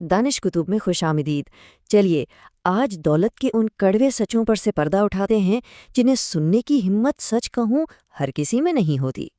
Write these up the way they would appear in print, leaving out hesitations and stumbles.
दानिश कुतुब में खुशामदीद। चलिए, आज दौलत के उन कड़वे सचों पर से पर्दा उठाते हैं जिन्हें सुनने की हिम्मत सच कहूं हर किसी में नहीं होती।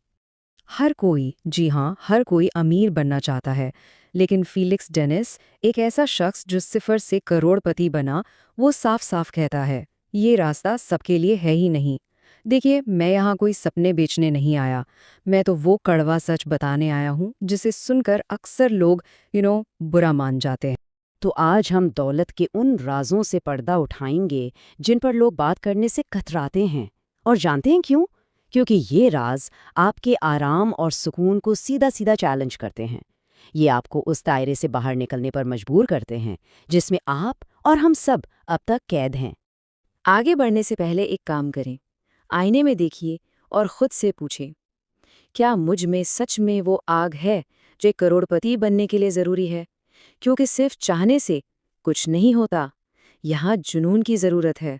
हर कोई, जी हाँ, हर कोई अमीर बनना चाहता है। लेकिन फीलिक्स डेनिस, एक ऐसा शख्स जो सिफर से करोड़पति बना, वो साफ साफ कहता है, ये रास्ता सबके लिए है ही नहीं। देखिए, मैं यहाँ कोई सपने बेचने नहीं आया। मैं तो वो कड़वा सच बताने आया हूँ जिसे सुनकर अक्सर लोग बुरा मान जाते हैं। तो आज हम दौलत के उन राजों से पर्दा उठाएंगे जिन पर लोग बात करने से कतराते हैं। और जानते हैं क्यों? क्योंकि ये राज आपके आराम और सुकून को सीधा सीधा चैलेंज करते हैं। ये आपको उस दायरे से बाहर निकलने पर मजबूर करते हैं जिसमें आप और हम सब अब तक कैद हैं। आगे बढ़ने से पहले एक काम करें, आईने में देखिए और खुद से पूछें, क्या मुझ में सच में वो आग है जो एक करोड़पति बनने के लिए ज़रूरी है? क्योंकि सिर्फ चाहने से कुछ नहीं होता। यहाँ जुनून की ज़रूरत है,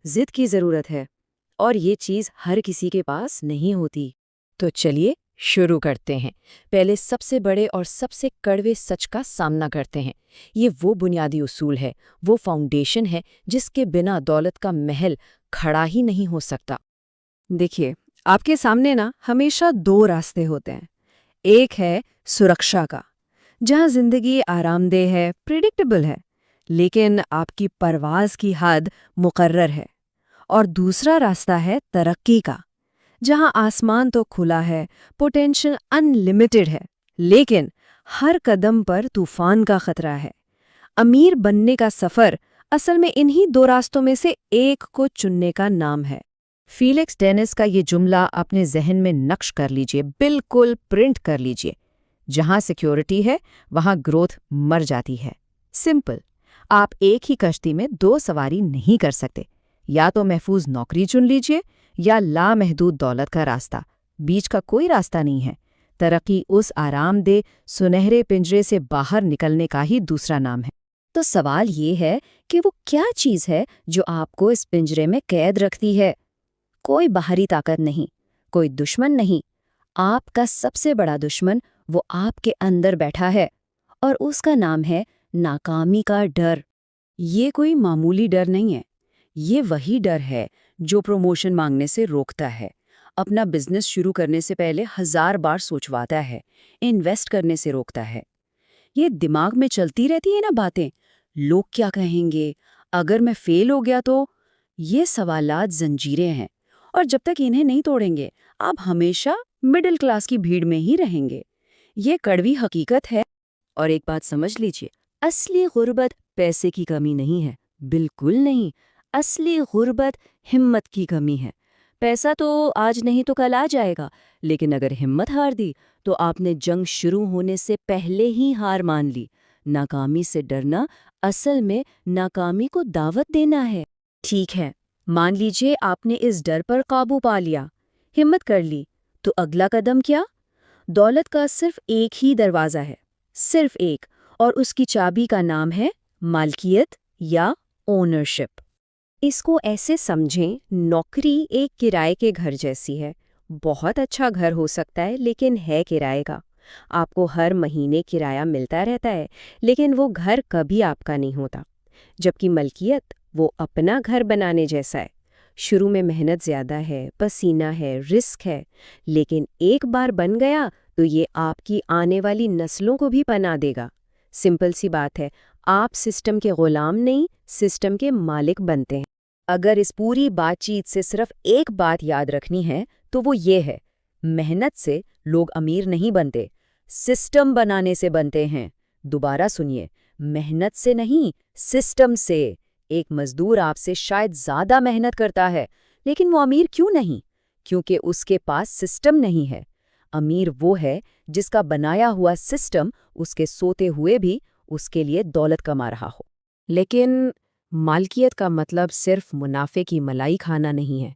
जिद की ज़रूरत है, और ये चीज़ हर किसी के पास नहीं होती। तो चलिए शुरू करते हैं। पहले सबसे बड़े और सबसे कड़वे सच का सामना करते हैं। ये वो बुनियादी उसूल है, वो फाउंडेशन है जिसके बिना दौलत का महल खड़ा ही नहीं हो सकता। देखिए, आपके सामने ना हमेशा दो रास्ते होते हैं। एक है सुरक्षा का, जहां जिंदगी आरामदेह है, प्रिडिक्टेबल है, लेकिन आपकी परवाज की हद मुकर्रर है। और दूसरा रास्ता है तरक्की का, जहां आसमान तो खुला है, पोटेंशियल अनलिमिटेड है, लेकिन हर कदम पर तूफान का खतरा है। अमीर बनने का सफर असल में इन्हीं दो रास्तों में से एक को चुनने का नाम है। फीलिक्स डेनिस का ये जुमला अपने जहन में नक्श कर लीजिए, बिल्कुल प्रिंट कर लीजिए। जहां सिक्योरिटी है वहां ग्रोथ मर जाती है। सिंपल। आप एक ही कश्ती में दो सवारी नहीं कर सकते। या तो महफूज नौकरी चुन लीजिए या लामहदूद दौलत का रास्ता। बीच का कोई रास्ता नहीं है। तरक्की उस आरामदेह सुनहरे पिंजरे से बाहर निकलने का ही दूसरा नाम है। तो सवाल ये है कि वो क्या चीज़ है जो आपको इस पिंजरे में कैद रखती है? कोई बाहरी ताकत नहीं, कोई दुश्मन नहीं। आपका सबसे बड़ा दुश्मन वो आपके अंदर बैठा है, और उसका नाम है नाकामी का डर। ये कोई मामूली डर नहीं है। ये वही डर है जो प्रमोशन मांगने से रोकता है, अपना बिजनेस शुरू करने से पहले 1000 बार सोचवाता है, इन्वेस्ट करने से रोकता है। ये दिमाग में चलती रहती है ना बातें, लोग क्या कहेंगे, अगर मैं फेल हो गया तो। ये सवालात जंजीरें हैं, और जब तक इन्हें नहीं तोड़ेंगे आप हमेशा मिडिल क्लास की भीड़ में ही रहेंगे। ये कड़वी हकीकत है। और एक बात समझ लीजिए, असली गुर्बत पैसे की कमी नहीं है, बिल्कुल नहीं। असली गुर्बत हिम्मत की कमी है। पैसा तो आज नहीं तो कल आ जाएगा, लेकिन अगर हिम्मत हार दी तो आपने जंग शुरू होने से पहले ही हार मान ली। नाकामी से डरना असल में नाकामी को दावत देना है। ठीक है, मान लीजिए आपने इस डर पर काबू पा लिया, हिम्मत कर ली, तो अगला कदम क्या? दौलत का सिर्फ एक ही दरवाज़ा है, सिर्फ एक, और उसकी चाबी का नाम है मालकियत या ओनरशिप। इसको ऐसे समझें, नौकरी एक किराए के घर जैसी है। बहुत अच्छा घर हो सकता है, लेकिन है किराए का। आपको हर महीने किराया मिलता रहता है, लेकिन वो घर कभी आपका नहीं होता। जबकि मलकियत वो अपना घर बनाने जैसा है। शुरू में मेहनत ज़्यादा है, पसीना है, रिस्क है, लेकिन एक बार बन गया तो ये आपकी आने वाली नस्लों को भी पनाह देगा। सिंपल सी बात है, आप सिस्टम के गुलाम नहीं, सिस्टम के मालिक बनते हैं। अगर इस पूरी बातचीत से सिर्फ एक बात याद रखनी है तो वो ये है, मेहनत से लोग अमीर नहीं बनते, सिस्टम बनाने से बनते हैं। दोबारा सुनिए, मेहनत से नहीं, सिस्टम से। एक मजदूर आपसे शायद ज़्यादा मेहनत करता है, लेकिन वो अमीर क्यों नहीं? क्योंकि उसके पास सिस्टम नहीं है। अमीर वो है जिसका बनाया हुआ सिस्टम उसके सोते हुए भी उसके लिए दौलत कमा रहा हो। लेकिन मालकियत का मतलब सिर्फ मुनाफे की मलाई खाना नहीं है।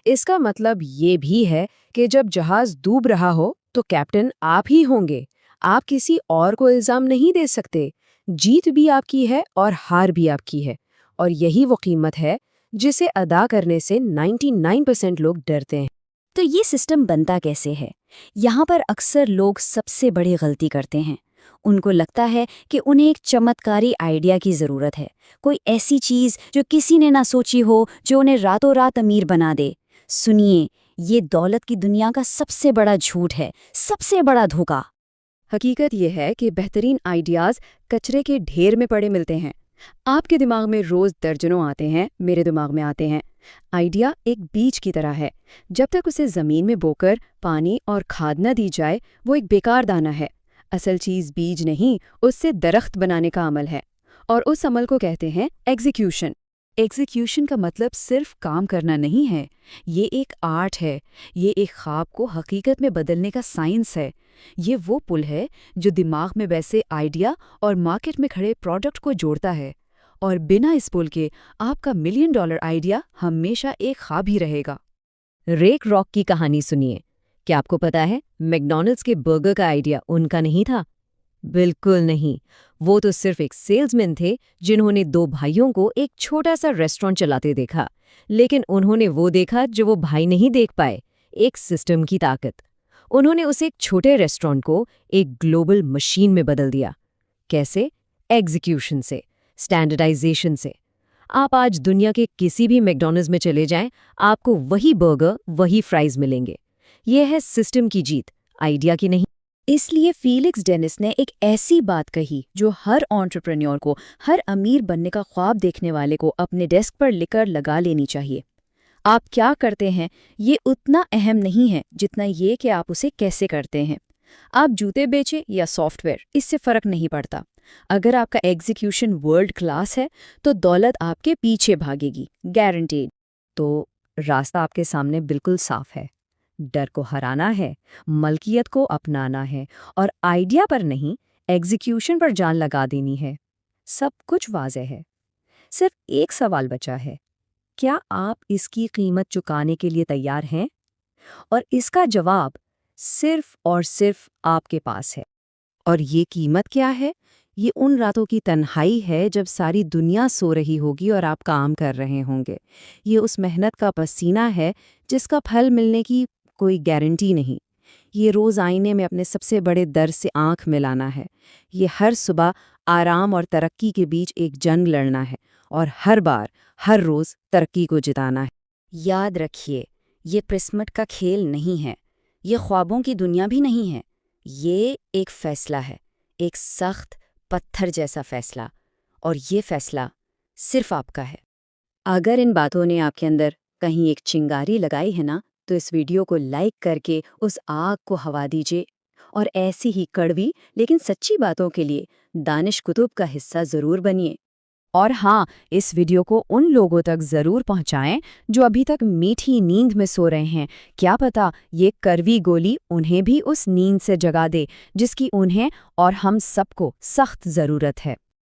इसका मतलब ये भी है कि जब जहाज डूब रहा हो तो कैप्टन आप ही होंगे। आप किसी और को इल्जाम नहीं दे सकते। जीत भी आपकी है और हार भी आपकी है, और यही वो कीमत है जिसे अदा करने से 99% लोग डरते हैं। तो ये सिस्टम बनता कैसे है? यहाँ पर अक्सर लोग सबसे बड़ी गलती करते हैं। उनको लगता है कि उन्हें एक चमत्कारी आइडिया की ज़रूरत है, कोई ऐसी चीज़ जो किसी ने ना सोची हो, जो उन्हें रातों रात अमीर बना दे। सुनिए, ये दौलत की दुनिया का सबसे बड़ा झूठ है, सबसे बड़ा धोखा। हकीकत ये है कि बेहतरीन आइडियाज़ कचरे के ढेर में पड़े मिलते हैं। आपके दिमाग में रोज़ दर्जनों आते हैं, मेरे दिमाग में आते हैं। आइडिया एक बीज की तरह है। जब तक उसे ज़मीन में बोकर पानी और खाद न दी जाए, वो एक बेकार दाना है। असल चीज़ बीज नहीं, उससे दरख्त बनाने का अमल है। और उस अमल को कहते हैं एग्जीक्यूशन। एग्जीक्यूशन का मतलब सिर्फ काम करना नहीं है, ये एक आर्ट है, ये एक ख्वाब को हकीकत में बदलने का साइंस है। ये वो पुल है जो दिमाग में वैसे आइडिया और मार्केट में खड़े प्रोडक्ट को जोड़ता है, और बिना इस पुल के आपका $1 मिलियन आइडिया हमेशा एक ख्वाब ही रहेगा। रेक रॉक की कहानी सुनिए। क्या आपको पता है मैकडॉनल्ड्स के बर्गर का आइडिया उनका नहीं था? बिल्कुल नहीं। वो तो सिर्फ एक सेल्समैन थे जिन्होंने 2 भाइयों को एक छोटा सा रेस्टोरेंट चलाते देखा। लेकिन उन्होंने वो देखा जो वो भाई नहीं देख पाए, एक सिस्टम की ताकत। उन्होंने उस एक छोटे रेस्टोरेंट को एक ग्लोबल मशीन में बदल दिया। कैसे? एग्जीक्यूशन से, स्टैंडर्डाइजेशन से। आप आज दुनिया के किसी भी मैकडॉनल्ड्स में चले जाएं, आपको वही बर्गर, वही फ्राइज मिलेंगे। ये है सिस्टम की जीत, आइडिया की नहीं। इसलिए फीलिक्स डेनिस ने एक ऐसी बात कही जो हर एंटरप्रेन्योर को, हर अमीर बनने का ख्वाब देखने वाले को अपने डेस्क पर लिखकर लगा लेनी चाहिए। आप क्या करते हैं ये उतना अहम नहीं है जितना ये कि आप उसे कैसे करते हैं। आप जूते बेचें या सॉफ्टवेयर, इससे फ़र्क नहीं पड़ता। अगर आपका एग्जीक्यूशन वर्ल्ड क्लास है तो दौलत आपके पीछे भागेगी, गारंटीड। तो रास्ता आपके सामने बिल्कुल साफ है। डर को हराना है, मलकियत को अपनाना है और आइडिया पर नहीं, एग्जीक्यूशन पर जान लगा देनी है। सब कुछ वाज़ेह है। सिर्फ एक सवाल बचा है, क्या आप इसकी कीमत चुकाने के लिए तैयार हैं? और इसका जवाब सिर्फ और सिर्फ आपके पास है। और ये कीमत क्या है? ये उन रातों की तन्हाई है जब सारी दुनिया सो रही होगी और आप काम कर रहे होंगे। ये उस मेहनत का पसीना है जिसका फल मिलने की कोई गारंटी नहीं। ये रोज़ आईने में अपने सबसे बड़े दर्द से आंख मिलाना है। ये हर सुबह आराम और तरक्की के बीच एक जंग लड़ना है और हर बार, हर रोज़ तरक्की को जिताना है। याद रखिए, ये किस्मत का खेल नहीं है, ये ख्वाबों की दुनिया भी नहीं है। ये एक फैसला है, एक सख्त पत्थर जैसा फैसला, और ये फैसला सिर्फ आपका है। अगर इन बातों ने आपके अंदर कहीं एक चिंगारी लगाई है ना, तो इस वीडियो को लाइक करके उस आग को हवा दीजिए। और ऐसी ही कड़वी लेकिन सच्ची बातों के लिए दानिश कुतुब का हिस्सा ज़रूर बनिए। और हाँ, इस वीडियो को उन लोगों तक ज़रूर पहुँचाएं जो अभी तक मीठी नींद में सो रहे हैं। क्या पता ये कड़वी गोली उन्हें भी उस नींद से जगा दे जिसकी उन्हें और हम सबको सख्त ज़रूरत है।